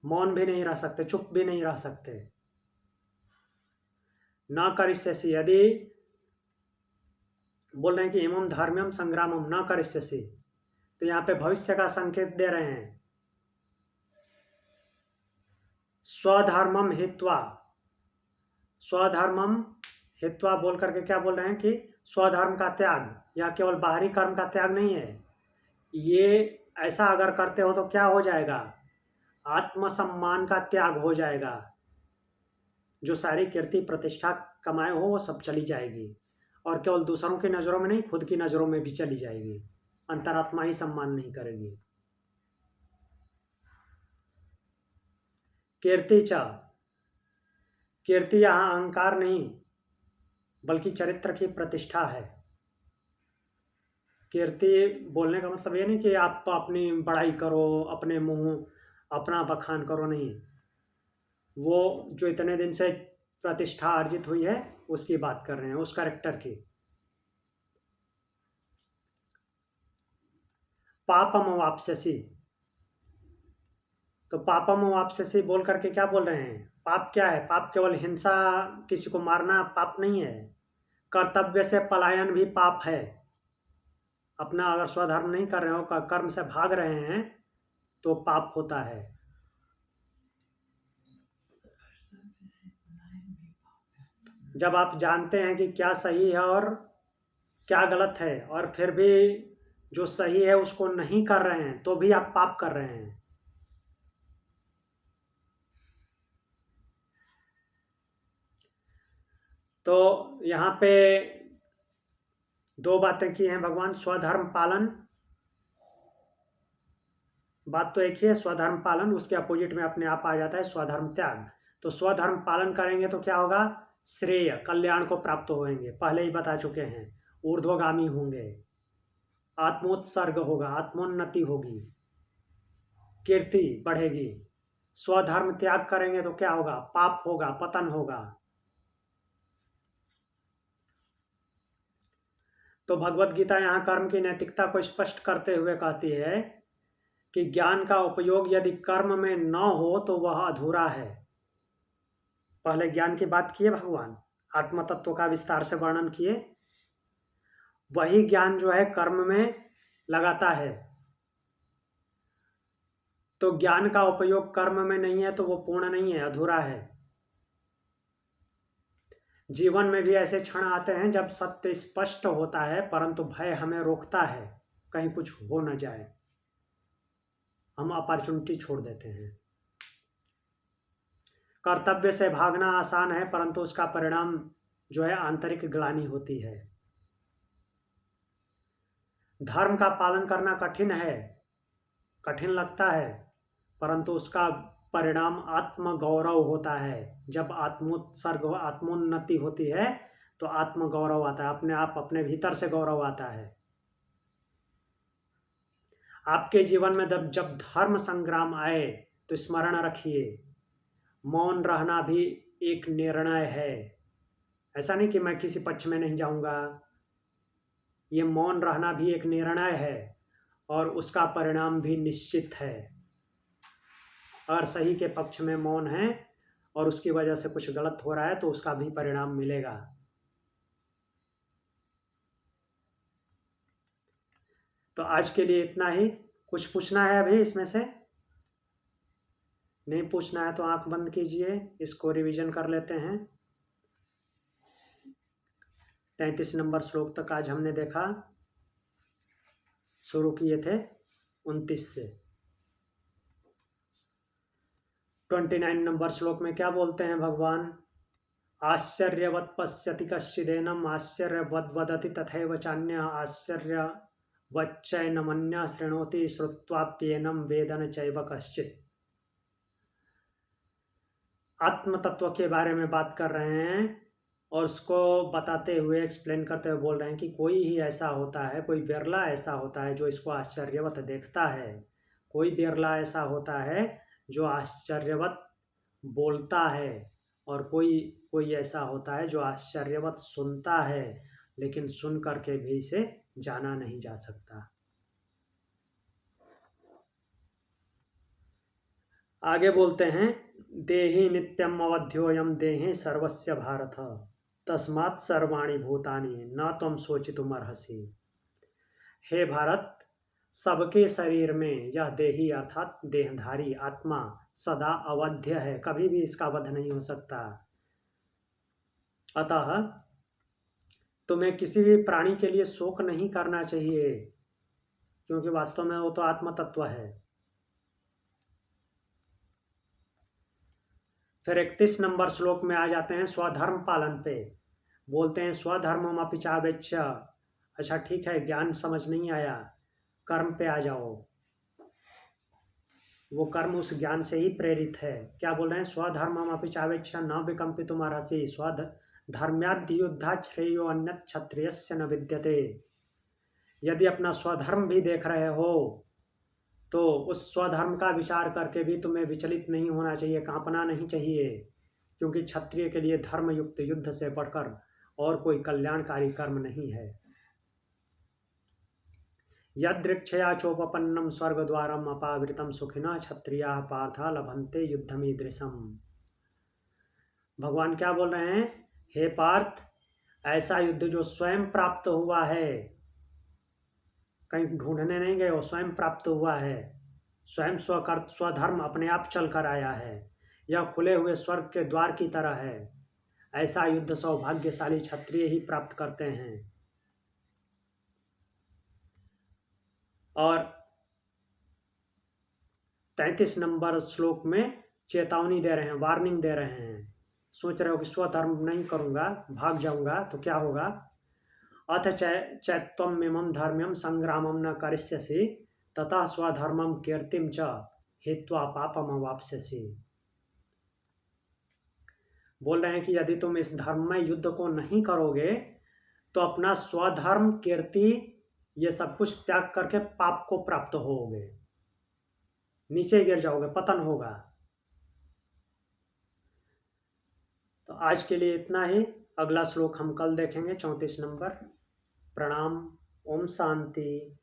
मौन भी नहीं रह सकते, चुप भी नहीं रह सकते। न करिष्यसि, यदि बोल रहे हैं कि इमम धर्म्यम संग्रामम न करिष्यसि, तो यहाँ पे भविष्य का संकेत दे रहे हैं। स्वधर्मम हित्वा, स्वधर्मम हित्वा बोल करके क्या बोल रहे हैं कि स्वधर्म का त्याग, या केवल बाहरी कर्म का त्याग नहीं है। ये ऐसा अगर करते हो तो क्या हो जाएगा, आत्मसम्मान का त्याग हो जाएगा। जो सारी कीर्ति प्रतिष्ठा कमाए हो वो सब चली जाएगी, और केवल दूसरों की नज़रों में नहीं, खुद की नज़रों में भी चली जाएगी। अंतरात्मा ही सम्मान नहीं करेगी। कीर्ति च, कीर्ति यहाँ अहंकार नहीं बल्कि चरित्र की प्रतिष्ठा है। कीर्ति बोलने का मतलब ये नहीं कि आप अपनी बड़ाई करो, अपने मुंह अपना बखान करो, नहीं। वो जो इतने दिन से प्रतिष्ठा अर्जित हुई है उसकी बात कर रहे हैं, उस कैरेक्टर की। पापम वापसी, तो पापम वापसी बोल करके क्या बोल रहे हैं, पाप क्या है। पाप केवल हिंसा, किसी को मारना पाप नहीं है। कर्तव्य से पलायन भी पाप है। अपना अगर स्वधर्म नहीं कर रहे हो, कर्म से भाग रहे हैं तो पाप होता है। जब आप जानते हैं कि क्या सही है और क्या गलत है, और फिर भी जो सही है उसको नहीं कर रहे हैं, तो भी आप पाप कर रहे हैं। तो यहाँ पे दो बातें की हैं भगवान। स्वधर्म पालन, बात तो एक ही है, स्वधर्म पालन, उसके अपोजिट में अपने आप आ जाता है स्वधर्म त्याग। तो स्वधर्म पालन करेंगे तो क्या होगा, श्रेय, कल्याण को प्राप्त होंगे, पहले ही बता चुके हैं। ऊर्ध्वगामी होंगे, आत्मोत्सर्ग होगा, आत्मोन्नति होगी, कीर्ति बढ़ेगी। स्वधर्म त्याग करेंगे तो क्या होगा, पाप होगा, पतन होगा। तो भगवत गीता यहाँ कर्म की नैतिकता को स्पष्ट करते हुए कहती है कि ज्ञान का उपयोग यदि कर्म में न हो तो वह अधूरा है। पहले ज्ञान की बात किए भगवान, आत्म तत्व का विस्तार से वर्णन किए। वही ज्ञान जो है कर्म में लगाता है। तो ज्ञान का उपयोग कर्म में नहीं है तो वो पूर्ण नहीं है, अधूरा है। जीवन में भी ऐसे क्षण आते हैं जब सत्य स्पष्ट होता है, परंतु भय हमें रोकता है, कहीं कुछ हो न जाए, हम अपॉर्चुनिटी छोड़ देते हैं। कर्तव्य से भागना आसान है, परंतु उसका परिणाम जो है आंतरिक ग्लानि होती है। धर्म का पालन करना कठिन है, कठिन लगता है, परंतु उसका परिणाम आत्मगौरव होता है। जब आत्मोत्सर्ग, आत्मोन्नति होती है तो आत्मगौरव आता है, अपने आप, अपने भीतर से गौरव आता है। आपके जीवन में जब धर्म संग्राम आए तो स्मरण रखिए, मौन रहना भी एक निर्णय है। ऐसा नहीं कि मैं किसी पक्ष में नहीं जाऊंगा, ये मौन रहना भी एक निर्णय है और उसका परिणाम भी निश्चित है। अगर सही के पक्ष में मौन है और उसकी वजह से कुछ गलत हो रहा है तो उसका भी परिणाम मिलेगा। तो आज के लिए इतना ही। कुछ पूछना है अभी इसमें से? नहीं पूछना है तो आंख बंद कीजिए, इसको रिवीजन कर लेते हैं। 33 नंबर श्लोक तक आज हमने देखा, शुरू किए थे 29 से। 29 नंबर श्लोक में क्या बोलते हैं भगवान? आश्चर्यवत् पश्यति कश्चिदेनम् आश्चर्यवद् वदति तथैव चान्यः आश्चर्यवच्चैनमन्यः शृणोति श्रुत्वाप्येनं वेद न चैव कश्चित्। आत्म तत्व के बारे में बात कर रहे हैं और उसको बताते हुए, एक्सप्लेन करते हुए बोल रहे हैं कि कोई ही ऐसा होता है, कोई बिरला ऐसा होता है जो इसको आश्चर्यवत देखता है, कोई बिरला ऐसा होता है जो आश्चर्यवत बोलता है, और कोई ऐसा होता है जो आश्चर्यवत सुनता है, लेकिन सुन करके भी इसे जाना नहीं जा सकता। आगे बोलते हैं, देहि नित्यम अवध्योयम देहि सर्वस्य भारत तस्मात् सर्वाणि भूतानि न त्वं शोचितुमर्हसि। हे भारत, सबके शरीर में यह देही अर्थात देहधारी आत्मा सदा अवध्य है, कभी भी इसका वध नहीं हो सकता। अतः तुम्हें किसी भी प्राणी के लिए शोक नहीं करना चाहिए, क्योंकि वास्तव में वो तो आत्म तत्व है। फिर 31 नंबर श्लोक में आ जाते हैं स्वधर्म पालन पे। बोलते हैं स्वधर्मम अपि चावेच्छ। अच्छा ठीक है, ज्ञान समझ नहीं आया, कर्म पे आ जाओ। वो कर्म उस ज्ञान से ही प्रेरित है। क्या बोल रहे हैं? स्वधर्मम अपि चावेच्छ न विकम्पितुमर्हसि स्वधर्म्याद्युद्धात् श्रेयो अन्यत् क्षत्रियस्य न विद्यते। यदि अपना स्वधर्म भी देख रहे हो तो उस स्वधर्म का विचार करके भी तुम्हें विचलित नहीं होना चाहिए, कांपना नहीं चाहिए, क्योंकि क्षत्रिय के लिए धर्मयुक्त युद्ध से बढ़कर और कोई कल्याणकारी कर्म नहीं है। यदृक्षया चोपपन्नम स्वर्गद्वारम अपावृतम सुखिना क्षत्रिया पार्था लभन्ते युद्धमीदृशम। भगवान क्या बोल रहे हैं? हे पार्थ, ऐसा युद्ध जो स्वयं प्राप्त हुआ है, कहीं ढूंढने नहीं गए हो, स्वयं प्राप्त हुआ है, स्वयं स्वधर्म अपने आप चल कर आया है, यह खुले हुए स्वर्ग के द्वार की तरह है। ऐसा युद्ध सौभाग्यशाली क्षत्रिय ही प्राप्त करते हैं। और 33 नंबर श्लोक में चेतावनी दे रहे हैं, वार्निंग दे रहे हैं। सोच रहे हो कि स्वधर्म नहीं करूंगा, भाग जाऊंगा तो क्या होगा? अथ चैत्वमिमं धर्म्यं संग्रामं न करिष्यसि तथा स्वधर्मं कीर्तिं च हित्वा पापम अवाप्स्यसि। बोल रहे हैं कि यदि तुम इस धर्म में युद्ध को नहीं करोगे तो अपना स्वधर्म, कीर्ति, ये सब कुछ त्याग करके पाप को प्राप्त होगे, नीचे गिर जाओगे, पतन होगा। तो आज के लिए इतना ही। अगला श्लोक हम कल देखेंगे, 34 नंबर। प्रणाम। ओम शांति।